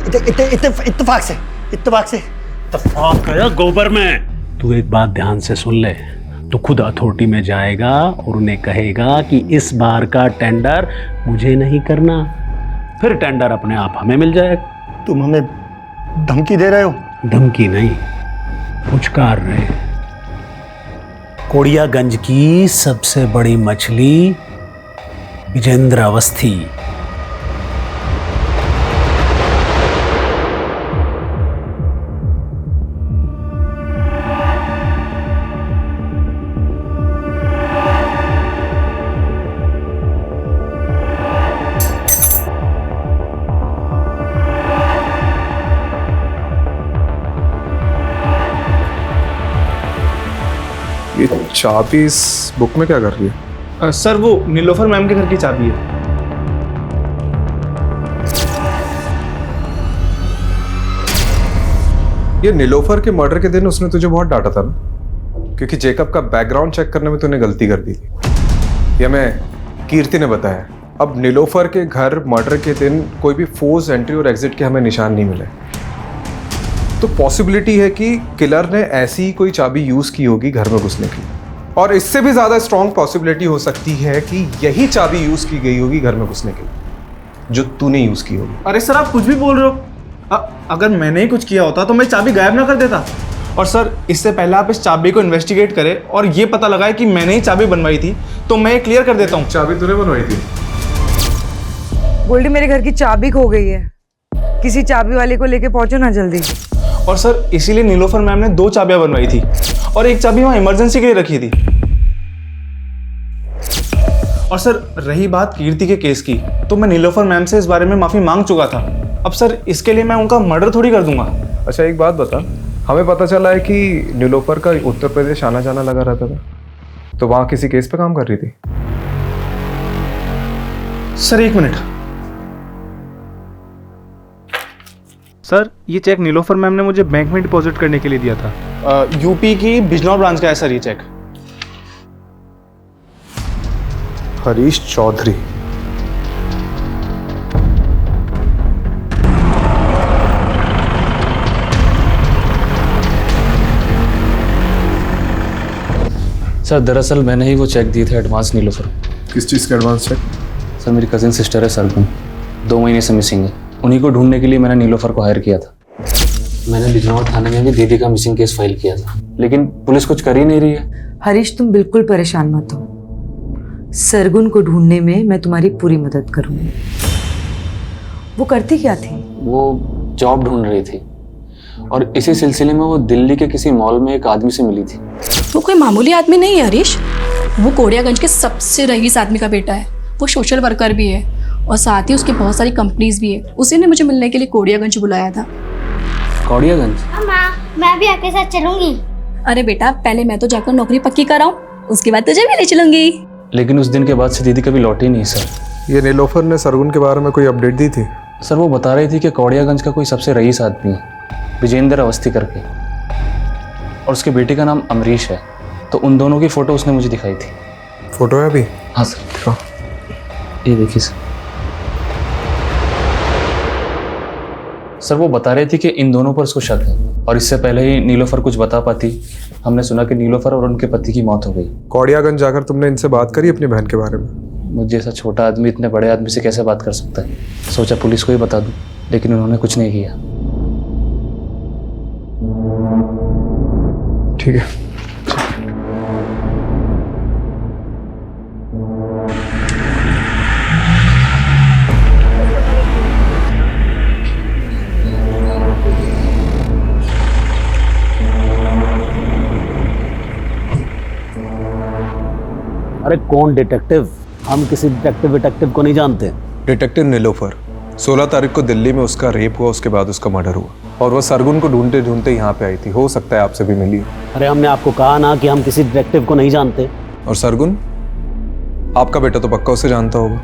S16: इत्तेफाक से।
S17: इत्तेफाक है गोबर में। तू एक बात ध्यान से सुन ले, तू खुद अथॉरिटी में जाएगा और उन्हें कहेगा कि इस बार का टेंडर मुझे नहीं करना, फिर टेंडर अपने आप हमें मिल जाएगा।
S16: तुम हमें धमकी दे रहे हो?
S17: धमकी नहीं, पुचकार रहे। कोड़ियागंज की सबसे बड़ी मछली विजेंद्र अवस्थी।
S3: ये चाबी इस बुक में क्या कर रही है?
S9: सर वो नीलोफर मैम के घर की चाबी है।
S3: ये नीलोफर के मर्डर के दिन उसने तुझे बहुत डांटा था ना, क्योंकि जेकब का बैकग्राउंड चेक करने में तूने गलती कर दी थी। ये हमें कीर्ति ने बताया। अब नीलोफर के घर मर्डर के दिन कोई भी फोर्स एंट्री और एग्जिट के हमें निशान नहीं मिले, तो पॉसिबिलिटी है कि किलर ने ऐसी ही कोई चाबी यूज की होगी घर में घुसने की। और इससे भी ज्यादा स्ट्रॉन्ग पॉसिबिलिटी हो सकती है कि यही चाबी यूज की गई होगी घर में घुसने के लिए, जो तूने यूज की होगी।
S9: अरे सर, आप कुछ भी बोल रहे हो। अगर मैंने ही कुछ किया होता तो मैं चाबी गायब ना कर देता। और सर इससे पहले आप इस चाबी को इन्वेस्टिगेट करें और ये पता लगाए कि मैंने ही चाबी बनवाई थी तो मैं ये क्लियर कर देता हूँ।
S3: चाबी तूने बनवाई थी?
S2: गोल्डी, मेरे घर की चाबी खो गई है, किसी चाबी वाले को लेके पहुंचो ना जल्दी।
S9: और सर इसीलिए नीलोफर मैम ने 2 चाबियां बनवाई थी और एक चाबी वहाँ इमरजेंसी के लिए रखी थी। और सर रही बात कीर्ति के केस की, तो मैं नीलोफर मैम से इस बारे में माफ़ी मांग चुका था। अब सर इसके लिए मैं उनका मर्डर थोड़ी कर दूंगा।
S3: अच्छा एक बात बता, हमें पता चला है कि नीलोफर का उत्तर प्रदेश आना जाना लगा रहता था, तो वहाँ किसी केस पे काम कर रही थी?
S9: Sir 1 minute. सर ये चेक नीलोफर मैम ने मुझे बैंक में डिपॉजिट करने के लिए दिया था। यूपी की बिजनौर ब्रांच का है सर ये चेक।
S3: हरीश चौधरी।
S11: सर दरअसल मैंने ही वो चेक दिए थे एडवांस नीलोफर।
S3: किस चीज़ का एडवांस चेक?
S11: सर मेरी कजिन सिस्टर है सरगुन, 2 महीने से मिसिंग है। उन्हीं को ढूंढने के लिए मैंने नीलोफर को हायर किया था। मैंने बिजनौर थाने में भी दीदी का मिसिंग केस फाइल किया था, लेकिन पुलिस कुछ कर ही नहीं रही है।
S2: हरीश, तुम बिल्कुल परेशान मत हो, सरगुन को ढूंढने में मैं तुम्हारी पूरी मदद करूंगी। वो करती क्या थी?
S11: वो जॉब ढूंढ रही थी और इसी सिलसिले में वो दिल्ली के किसी मॉल में एक आदमी से मिली थी।
S12: वो कोई मामूली आदमी नहीं है हरीश, वो कोड़ियागंज के सबसे रईस आदमी का बेटा है। वो सोशल वर्कर भी है और साथ ही उसकी बहुत सारी कंपनीज भी है। उसी ने मुझे मिलने के लिए कोड़ियागंज बुलाया था।
S11: कोड़ियागंज?
S18: माँ, मैं भी आपके साथ चलूंगी।
S12: अरे बेटा, पहले मैं तो जाकर नौकरी पक्की कराऊं, उसके बाद तुझे भी ले चलूंगी।
S11: लेकिन उस दिन के बाद से दीदी कभी लौटी नहीं सर।
S3: ये नीलोफर ने सरगुन के बारे में कोई अपडेट दी थी?
S11: सर वो बता रही थी कि कोड़ियागंज का कोई सबसे रईस आदमी है, विजेंद्र अवस्थी करके, और उसके बेटे का नाम अमरीश है। तो उन दोनों की फोटो उसने मुझे दिखाई थी।
S3: फोटो है अभी?
S11: हाँ सर, ये देखिए सर वो बता रही थी कि इन दोनों पर उसको शक है, और इससे पहले ही नीलोफर कुछ बता पाती, हमने सुना कि नीलोफर और उनके पति की मौत हो गई।
S3: कोड़ियागंज जाकर तुमने इनसे बात करी अपनी बहन के बारे में?
S11: मुझे जैसा छोटा आदमी इतने बड़े आदमी से कैसे बात कर सकता है? सोचा पुलिस को ही बता दूं, लेकिन उन्होंने कुछ नहीं किया।
S3: ठीक है।
S17: अरे कौन डिटेक्टिव? हम किसी डिटेक्टिव को नहीं जानते।
S3: डिटेक्टिव नीलोफर, 16 तारीख को दिल्ली में उसका रेप हुआ, उसके बाद उसका मर्डर हुआ, और वो सरगुन को ढूंढते ढूंढते यहाँ पे आई थी। हो सकता है आपसे भी मिली।
S17: अरे हमने आपको कहा ना कि हम किसी डिटेक्टिव को नहीं जानते।
S3: और सरगुन, आपका बेटा तो पक्का उसे जानता होगा,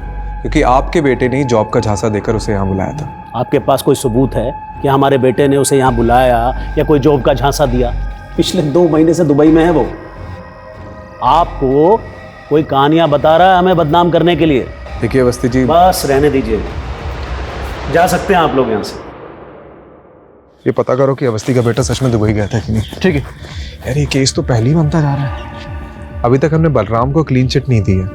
S3: क्योंकि आपके बेटे ने ही जॉब का झांसा देकर उसे यहाँ बुलाया था।
S17: आपके पास कोई सबूत है कि हमारे बेटे ने उसे यहाँ बुलाया या कोई जॉब का झांसा दिया? पिछले 2 महीने से दुबई में है वो। आपको कोई कहानियां बता रहा है हमें बदनाम करने के लिए।
S3: देखिए अवस्थी जी,
S17: बस रहने दीजिए, जा सकते हैं आप लोग यहाँ से।
S3: ये पता करो कि अवस्थी का बेटा सच में दुबई गया था कि नहीं। ठीक है यार, ये केस तो पहले ही बनता जा रहा है। अभी तक हमने बलराम को क्लीन चिट नहीं दी है,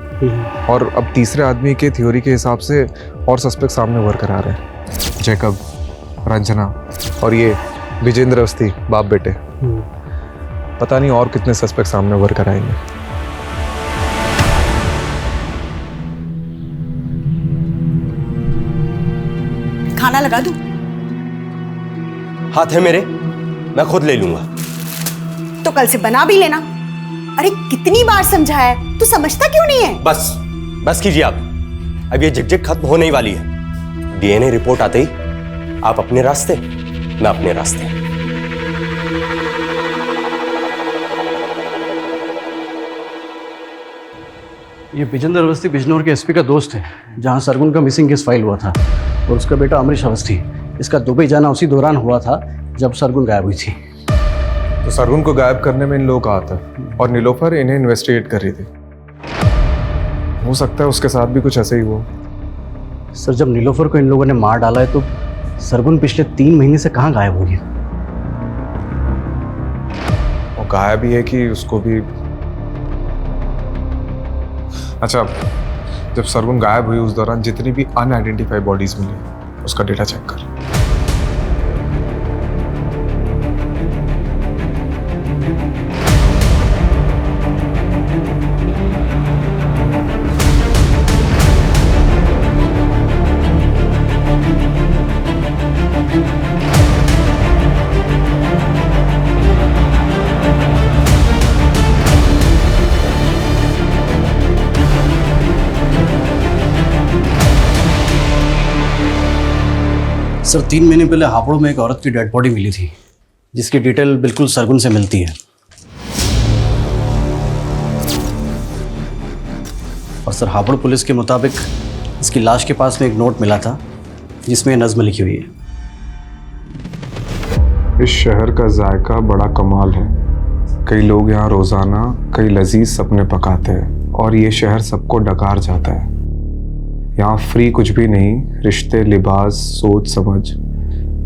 S3: और अब तीसरे आदमी के थ्योरी के हिसाब से और सस्पेक्ट सामने उभर कर आ रहे हैं। जैकब, रंजना और ये विजेंद्र अवस्थी, बाप बेटे। पता नहीं और कितने सस्पेक्ट सामने उभर कर आएंगे।
S10: खाना लगा दूं?
S15: हाथ है मेरे, मैं खुद ले लूंगा।
S10: तो कल से बना भी लेना। अरे कितनी बार समझाया है, तू समझता क्यों नहीं है?
S15: बस बस कीजिए आप, अब ये झिकझिक खत्म होने ही वाली है। डीएनए रिपोर्ट आते ही आप अपने रास्ते, मैं अपने रास्ते।
S7: ये विजेंद्र अवस्थी बिजनौर के एसपी का दोस्त है, जहां सरगुन का मिसिंग केस फाइल हुआ था, और उसका बेटा अमरीश अवस्थी। इसका दुबई जाना उसी दौरान हुआ था जब सरगुन गायब हुई थी।
S3: तो सरगुन को गायब करने में इन लोगों का हाथ है, और नीलोफर इन्हें इन्वेस्टिगेट कर रही थी। हो सकता है उसके साथ भी कुछ ऐसे ही हुआ।
S7: सर, जब नीलोफर को इन लोगों ने मार डाला है तो सरगुन पिछले 3 महीने से कहाँ गायब हो गया?
S3: वो गायब ही है कि उसको भी। अच्छा, जब सरगुन गायब हुई उस दौरान जितनी भी अनआइडेंटिफाइड बॉडीज मिली, उसका डेटा चेक कर।
S7: सर 3 महीने पहले हापुड़ में एक औरत की डेड बॉडी मिली थी, जिसकी डिटेल बिल्कुल सरगुन से मिलती है। और सर हापुड़ पुलिस के मुताबिक इसकी लाश के पास में एक नोट मिला था जिसमें नज़्म लिखी हुई है।
S3: इस शहर का जायका बड़ा कमाल है। कई लोग यहाँ रोजाना कई लजीज सपने पकाते हैं और ये शहर सबको डकार जाता है। यहाँ फ्री कुछ भी नहीं, रिश्ते, लिबास, सोच समझ,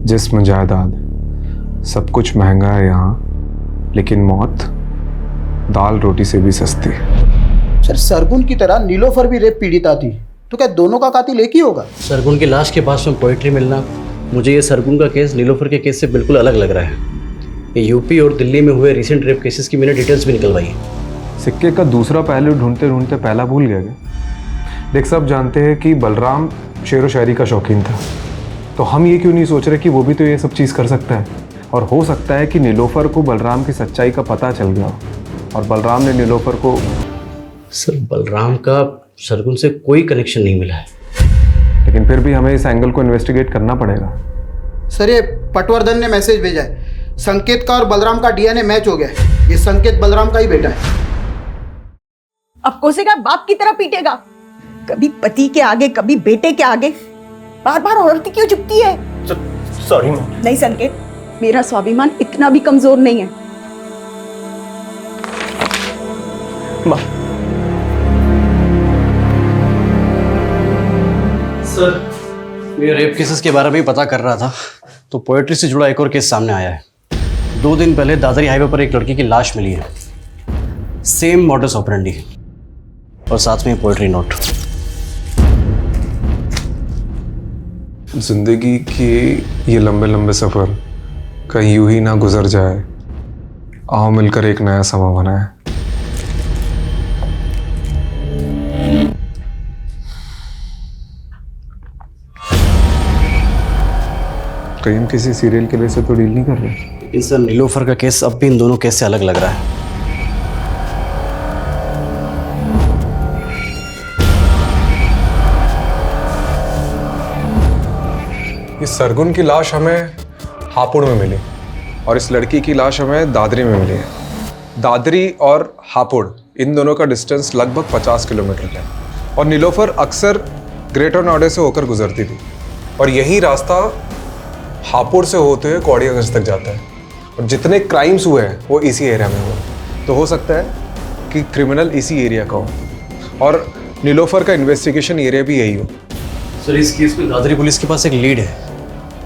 S3: जिस्म, जायदाद, सब कुछ महंगा है यहाँ, लेकिन मौत दाल रोटी से भी सस्ती है।
S5: सर सरगुन की तरह नीलोफर भी रेप पीड़िता थी, तो क्या दोनों का कातिल एक ही होगा?
S7: सरगुन की लाश के पास में पोइट्री मिलना, मुझे ये सरगुन का केस नीलोफर के केस से बिल्कुल अलग लग रहा है। ये यूपी और दिल्ली में हुए रिसेंट रेप केसेस की मैंने डिटेल्स भी निकलवाई है।
S3: सिक्के का दूसरा पहलू ढूंढते ढूंढते पहला भूल गया क्या? देख, सब जानते हैं कि बलराम शेर व शायरी का शौकीन था, तो हम ये क्यों नहीं सोच रहे कि वो भी तो ये सब चीज़ कर सकता है। और हो सकता है कि नीलोफर को बलराम की सच्चाई का पता चल गया और बलराम ने नीलोफर को।
S7: सर बलराम का सरगुन से कोई कनेक्शन नहीं मिला है,
S3: लेकिन फिर भी हमें इस एंगल को इन्वेस्टिगेट करना पड़ेगा।
S5: सर ये पटवर्धन ने मैसेज भेजा है, संकेत का और बलराम का डीएनए मैच हो गया है। ये संकेत बलराम का ही बेटा है।
S10: अब कोसेगा बाप की तरह पीटेगा, कभी पति के आगे कभी बेटे के आगे, बार बार औरत क्यों झुकती है?
S15: सॉरी माँ।
S10: नहीं संकेत, मेरा स्वाभिमान इतना भी कमजोर नहीं है।
S15: माँ।
S7: सर मैं रेप केसेस के बारे में ही पता कर रहा था तो पोएट्री से जुड़ा एक और केस सामने आया है। 2 दिन पहले दादरी हाईवे पर एक लड़की की लाश मिली है, सेम मॉडस ऑपरेंडी और साथ में पोएट्री नोट।
S3: जिंदगी के ये लंबे लंबे सफ़र कहीं यूं ही ना गुजर जाए, आओ मिलकर एक नया समा बनाए। कहीं हम किसी सीरियल किलर से तो डील नहीं कर रहे।
S7: लेकिन सर नीलोफर का केस अब भी इन दोनों केस से अलग लग रहा है।
S3: इस सरगुन की लाश हमें हापुड़ में मिली और इस लड़की की लाश हमें दादरी में मिली है। दादरी और हापुड़ इन दोनों का डिस्टेंस लगभग 50 किलोमीटर है और नीलोफर अक्सर ग्रेटर नोएडा से होकर गुजरती थी और यही रास्ता हापुड़ से होते हुए कौड़ियागंज तक जाता है और जितने क्राइम्स हुए हैं वो इसी एरिया में हुए। तो हो सकता है कि क्रिमिनल इसी एरिया का हो और नीलोफर का इन्वेस्टिगेशन एरिया भी यही हो।
S7: सर इस केस में दादरी पुलिस के पास एक लीड है।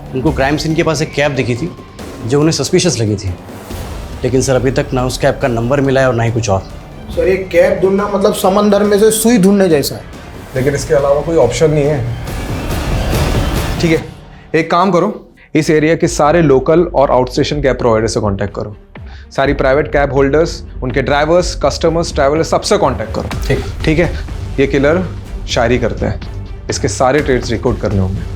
S7: उनको क्राइम सीन के पास एक कैब दिखी थी जो उन्हें सस्पिशियस लगी थी, लेकिन सर अभी तक ना उस कैब का नंबर मिला है और ना ही कुछ और।
S5: सर ये कैब ढूंढना मतलब समंदर में से सुई ढूंढने जैसा है।
S3: लेकिन इसके अलावा कोई ऑप्शन नहीं है। ठीक है, एक काम करो, इस एरिया के सारे लोकल और आउटस्टेशन कैब प्रोवाइडर से कांटेक्ट करो। सारी प्राइवेट कैब होल्डर्स, उनके ड्राइवर्स, कस्टमर्स, ट्रैवलर्स सबसे कांटेक्ट करो। ठीक है। ये किलर शायरी करता है, इसके सारे ट्रेड्स रिकॉर्ड करने होंगे।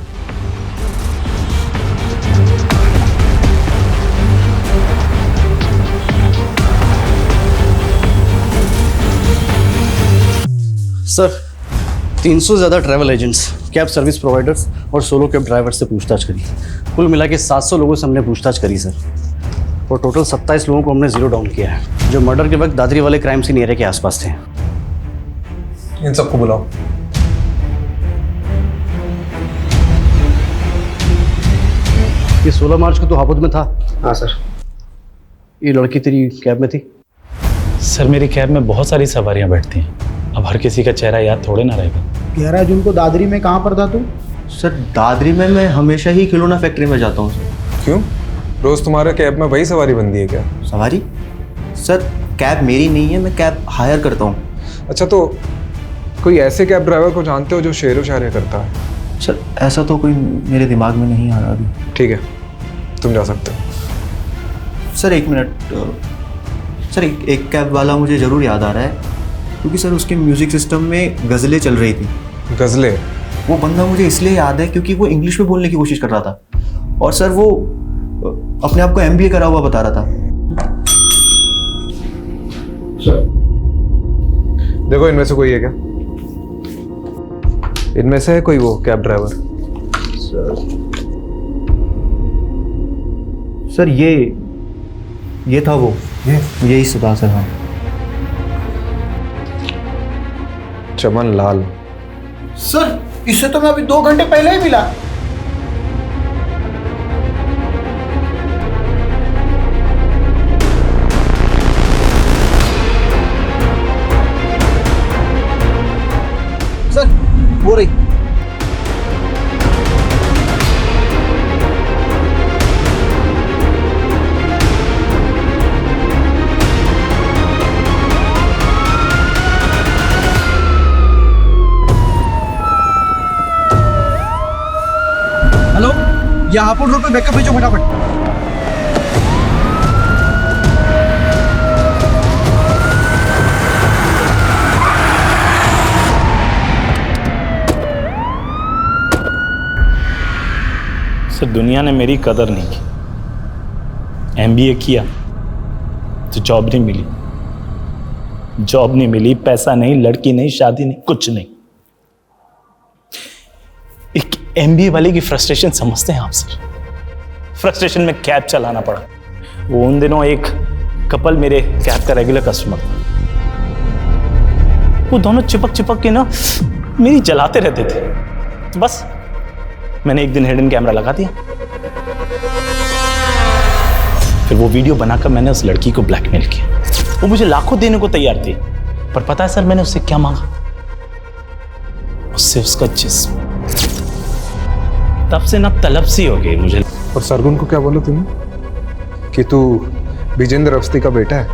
S7: सर 300 से ज़्यादा travel agents, cab service providers और सोलो कैब ड्राइवर से पूछताछ करी। कुल मिला के 700 लोगों से हमने पूछताछ करी सर, और टोटल 27 लोगों को हमने जीरो डाउन किया है जो मर्डर के वक्त दादरी वाले क्राइम सीन एरिया के आसपास थे।
S3: इन सबको बुलाओ।
S7: ये 16 मार्च को तो हापुड़ में था।
S5: हाँ सर।
S7: ये लड़की तेरी कैब में थी?
S1: सर मेरी कैब में बहुत सारी सवारियां बैठती हैं, अब हर किसी का चेहरा याद थोड़े ना रहेगा।
S5: 11 जून को दादरी में कहाँ पर था तू?
S15: सर दादरी में मैं हमेशा ही खिलौना फैक्ट्री में जाता हूँ सर।
S3: क्यों? रोज तुम्हारे कैब में वही सवारी बनती है क्या?
S15: सवारी? सर कैब मेरी नहीं है, मैं कैब हायर करता हूँ।
S3: अच्छा, तो कोई ऐसे कैब ड्राइवर को जानते हो जो शेर व शायरी करता है?
S15: सर ऐसा तो कोई मेरे दिमाग में नहीं आ रहा अभी।
S3: ठीक है, तुम जा सकते हो।
S15: सर 1 मिनट सर, एक कैब वाला मुझे ज़रूर याद आ रहा है, क्योंकि सर उसके म्यूज़िक सिस्टम में गज़लें चल रही थी।
S3: गज़लें?
S15: वो बंदा मुझे इसलिए याद है क्योंकि वो इंग्लिश में बोलने की कोशिश कर रहा था और सर वो अपने आप को MBA करा हुआ बता रहा था।
S3: देखो इनमें से कोई है क्या? इनमें से है कोई वो कैब ड्राइवर?
S15: सर
S7: सर ये था वो, यही सदा सर। हाँ
S3: चमन लाल।
S5: सर इससे तो मैं अभी 2 घंटे पहले ही मिला। सर वो रही।
S7: हेलो, यहाँ हापुड़ रोड पे बैकअप भेजो फटाफट।
S1: सर दुनिया ने मेरी कदर नहीं की। MBA किया तो जॉब नहीं मिली, जॉब नहीं मिली, पैसा नहीं, लड़की नहीं, शादी नहीं, कुछ नहीं। एक MBA वाले की फ्रस्ट्रेशन समझते हैं आप सर? फ्रस्ट्रेशन में कैब चलाना पड़ा। वो उन दिनों एक कपल मेरे कैब का रेगुलर कस्टमर था। वो दोनों चिपक चिपक के ना मेरी जलाते रहते थे। तो बस मैंने एक दिन हिडन कैमरा लगा दिया। फिर वो वीडियो बनाकर मैंने उस लड़की को ब्लैकमेल किया। वो मुझे लाखों देने को तैयार थी, पर पता है सर मैंने उससे क्या मांगा? उससे उसका जिस्म। तब से ना तलब सी हो गई मुझे।
S3: और सरगुन को क्या बोला तूने कि तू विजेंद्र अवस्थी का बेटा है?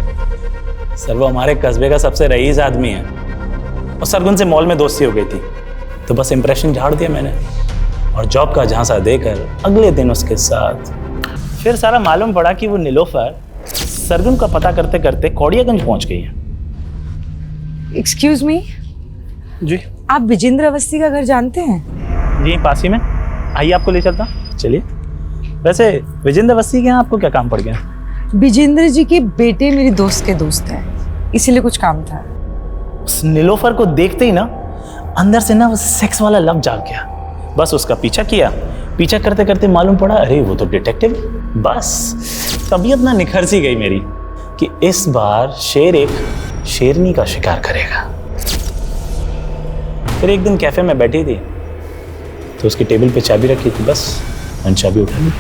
S1: सर वो हमारे कस्बे का सबसे रईस आदमी है और सरगुन से मॉल में दोस्ती हो गई थी, तो बस इंप्रेशन झाड़ दिया मैंने और जॉब का झांसा देकर अगले दिन उसके साथ। फिर सारा मालूम पड़ा कि वो नीलोफर सरगुन का पता करते करते कौड़ियागंज पहुंच गई है।
S2: एक्सक्यूज मी
S1: जी,
S2: आप विजेंद्र अवस्थी का घर जानते हैं?
S1: जी पास ही में, आइए आपको ले चलता। चलिए। वैसे विजेंद्र अवस्थी के यहाँ आपको क्या काम पड़ गया?
S2: विजेंद्र जी के बेटे मेरी दोस्त के दोस्त हैं, इसीलिए कुछ काम था।
S1: उस नीलोफर को देखते ही ना अंदर से ना वो सेक्स वाला लव जाग गया। बस उसका पीछा किया, पीछा करते करते मालूम पड़ा अरे वो तो डिटेक्टिव। बस तबीयत ना निखर सी गई मेरी कि इस बार शेर एक शेरनी का शिकार करेगा। फिर एक दिन कैफे में बैठी थी तो उसकी टेबल पे चाबी रखी थी, बस चाबी उठा ली।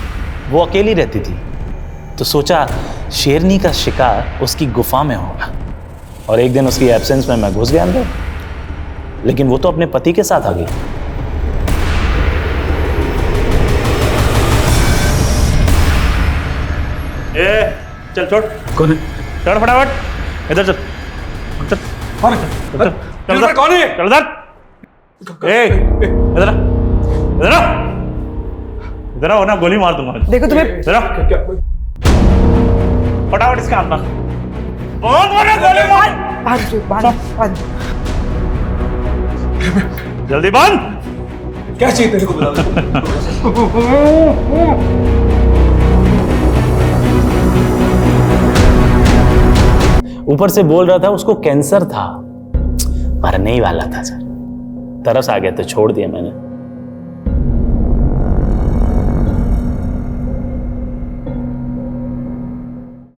S1: वो अकेली रहती थी तो सोचा शेरनी का शिकार उसकी गुफा में होगा। और एक दिन उसकी एब्सेंस में मैं घुस गया अंदर, लेकिन वो तो अपने पति के साथ आ गई। चल छोड़।
S6: कौन है?
S1: चढ़ फटाफट, इधर चल। चल
S6: कौन है?
S1: चल कौन है? चल इधर। इधर इधर इधर आओ ना, गोली मार दूंगा।
S2: देखो तुम्हें
S1: फटाफट इसके हाथ में बहुत बड़ा गोली मार।
S2: बांध।
S1: जल्दी बांध।
S6: क्या चाहिए तेरे को? बुला।
S1: ऊपर से बोल रहा था उसको कैंसर था, मरने ही वाला था सर। तरस आ गया तो छोड़ दिया मैंने।